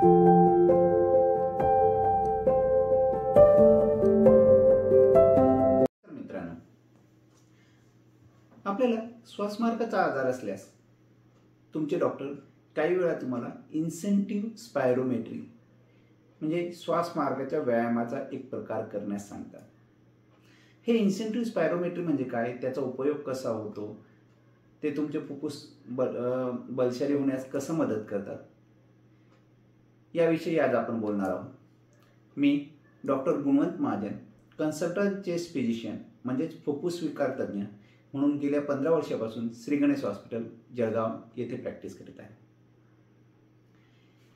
मित्रांनो, आपल्याला श्वासमार्गाचा आजार असल्यास तुमचे डॉक्टर काही वेळा तुम्हाला इन्सेंटिव्ह स्पायरोमेट्री म्हणजे श्वासमार्गाच्या व्यायामाचा एक प्रकार करण्यास सांगतात. हे इन्सेंटिव्ह स्पायरोमेट्री म्हणजे काय, त्याचा उपयोग कसा होतो, ते तुमचे फुफ्फुस बलशाली होण्यास कसं मदत करतात, याविषयी आज आपण बोलणार आहोत. मी डॉक्टर गुणवंत महाजन, कन्सल्टंट चेस्ट फिजिशियन म्हणजेच फुफ्फुस विकार तज्ज्ञ म्हणून गेल्या 15 वर्षापासून श्री गणेश हॉस्पिटल जळगाव येथे प्रॅक्टिस करीत आहे.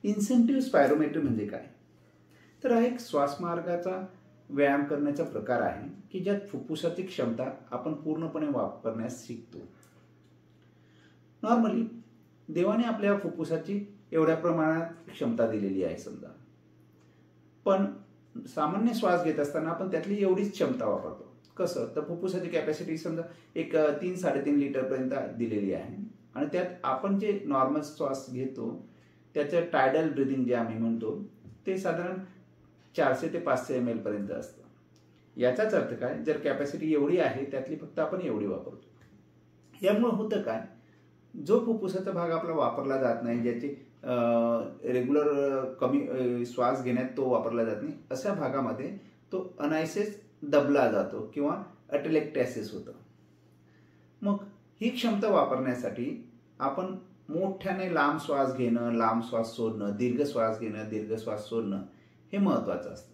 इन्सेंटिव्ह स्पायरोमेट्री म्हणजे काय, तर हा एक श्वासमार्गाचा व्यायाम करण्याचा प्रकार आहे की ज्यात फुफ्फुसाची क्षमता आपण पूर्णपणे वापरण्यास शिकतो. नॉर्मली देवाने आपल्या फुफ्फुसाची एवढ्या प्रमाणात क्षमता दिलेली आहे समजा, पण सामान्य श्वास घेत असताना आपण त्यातली एवढीच क्षमता वापरतो. कसं, तर फुफ्फुसाची कॅपॅसिटी समजा एक 3-3.5 लिटरपर्यंत दिलेली आहे आणि त्यात आपण जे नॉर्मल श्वास घेतो त्याचं टायडल ब्रिदिंग जे आम्ही म्हणतो ते साधारण 400 ते 500 ml पर्यंत असतं. याचाच अर्थ काय, जर कॅपॅसिटी एवढी आहे त्यातली फक्त आपण एवढी वापरतो. यामुळे होतं काय, जो फुफ्फुसाचा भाग आपला वापरला जात नाही, ज्याची रेग्युलर कमी श्वास घेण्यात तो वापरला जात नाही, अशा भागामध्ये तो अनायसेस दबला जातो किंवा अटेलेक्टॅसिस होतं. मग ही क्षमता वापरण्यासाठी आपण मोठ्याने लांब श्वास घेणं, लांब श्वास सोडणं, दीर्घ श्वास घेणं, दीर्घ श्वास सोडणं हे महत्त्वाचं असतं.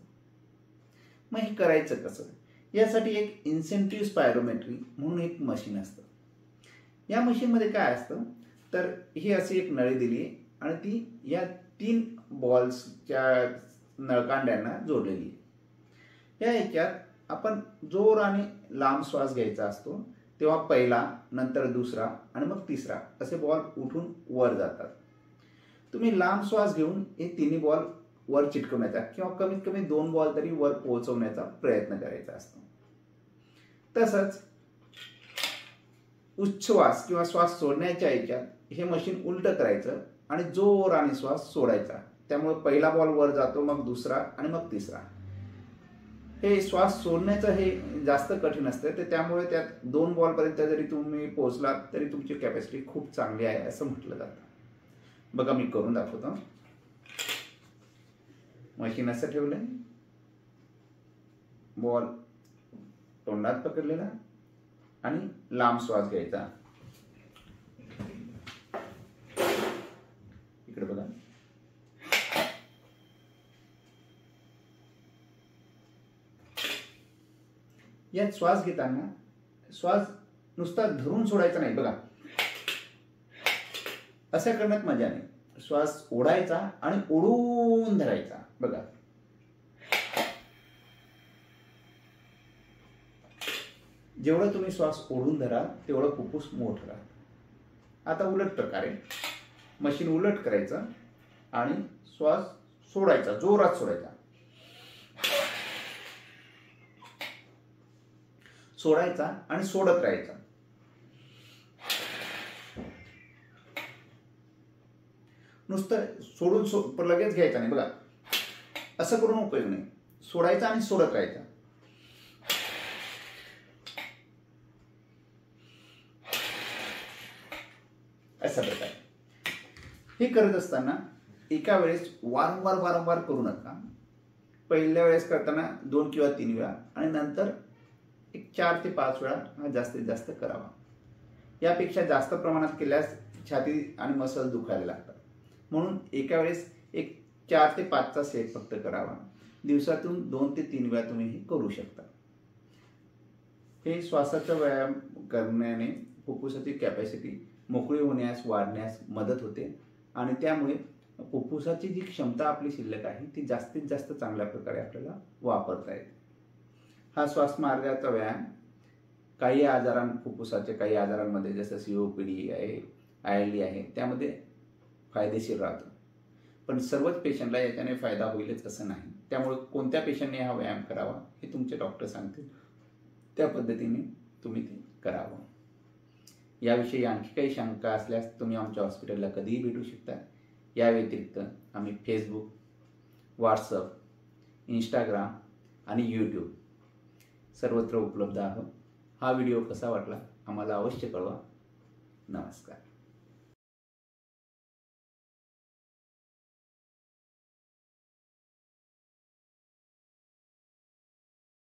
मग हे करायचं कसं, यासाठी एक इन्सेंटिव्ह स्पायरोमेट्री म्हणून एक मशीन असतं. या मशीनमध्ये काय असतं, तर ही अशी एक नळी दिली आहे आणि ती या 3 बॉल्सच्या नळकांड्यांना जोडलेली आहे. या याच्यात आपण जोराने लांब श्वास घ्यायचा असतो, तेव्हा पहिला, नंतर दुसरा आणि मग तिसरा असे बॉल उठून वर जातात. तुम्ही लांब श्वास घेऊन हे 3 बॉल वर चिटकवण्याचा किंवा कमीत कमी 2 बॉल तरी वर पोहोचवण्याचा प्रयत्न करायचा असतो. तसंच उच्छ्वास किंवा श्वास सोडण्याच्या याच्यात हे मशीन उलटं करायचं आणि जोराने श्वास सोडायचा. त्यामुळे पहिला बॉल वर जातो, मग दुसरा आणि मग तिसरा. हे श्वास सोडण्याचं हे जास्त कठीण असतं, तर त्यामुळे त्यात 2 बॉलपर्यंत जरी तुम्ही पोहोचलात तरी तुमची कॅपॅसिटी खूप चांगली आहे असं म्हटलं जातं. बघा, मी करून दाखवतो. मशीन असं ठेवलंय, बॉल तोंडात पकडलेला आणि लांब श्वास घ्यायचा. इकडे बघा, यात श्वास घेताना श्वास नुसता धरून सोडायचा नाही. बघा, असं करण्यात मजा नाही. श्वास ओढायचा आणि ओढून धरायचा. बघा, जेवढं तुम्ही श्वास ओढून धराल तेवढं फुफ्फुस मोठं राहतं. आता उलट प्रकारे मशीन उलट करायचं आणि श्वास सोडायचा, जोरात सोडायचा. सोडायचा आणि सोडत राहायचा. नुसतं सोडून लगेच घ्यायचा नाही. बघा, असं करून उपयोग नाही. सोडायचा आणि सोडत राहायचा. अशा प्रकारे हे करत असताना एका वेळेस वारंवार करू नका. पहिल्या वेळेस करताना 2 किंवा 3 वेळा आणि नंतर एक 4 ते 5 वेळा हा जास्तीत जास्त करावा. यापेक्षा जास्त प्रमाणात केल्यास छाती आणि मसल दुखायला लागतात. म्हणून एका वेळेस एक 4 ते 5चा सेट फक्त करावा. दिवसातून 2 ते 3 वेळा तुम्ही हे करू शकता. हे श्वासाचा व्यायाम करण्याने फुफ्फुसाची कॅपॅसिटी मोकळी होण्यास, वाढण्यास मदत होते आणि त्यामुळे फुफ्फुसाची जी क्षमता आपली शिल्लक आहे ती जास्तीत जास्त चांगल्या प्रकारे आपल्याला वापरता येते. हा श्वासमार्गाचा व्यायाम काही फुफ्फुसाच्या काही आजारांमध्ये जसं COPD आहे, ILD आहे त्यामध्ये फायदेशीर राहतो. पण सर्वच पेशंटला याच्याने फायदा होईलच असं नाही. त्यामुळे कोणत्या पेशंटने हा व्यायाम करावा हे तुमचे डॉक्टर सांगतील, त्या पद्धतीने तुम्ही ते करावं. याविषयी आणखी काही शंका असल्यास तुम्ही आमच्या हॉस्पिटलला कधीही भेटू शकता. या व्यतिरिक्त आम्ही फेसबुक, व्हॉट्सअप, इंस्टाग्राम आणि यूट्यूब सर्वत्र उपलब्ध आहोत. हा व्हिडिओ कसा वाटला आम्हाला अवश्य कळवा. नमस्कार.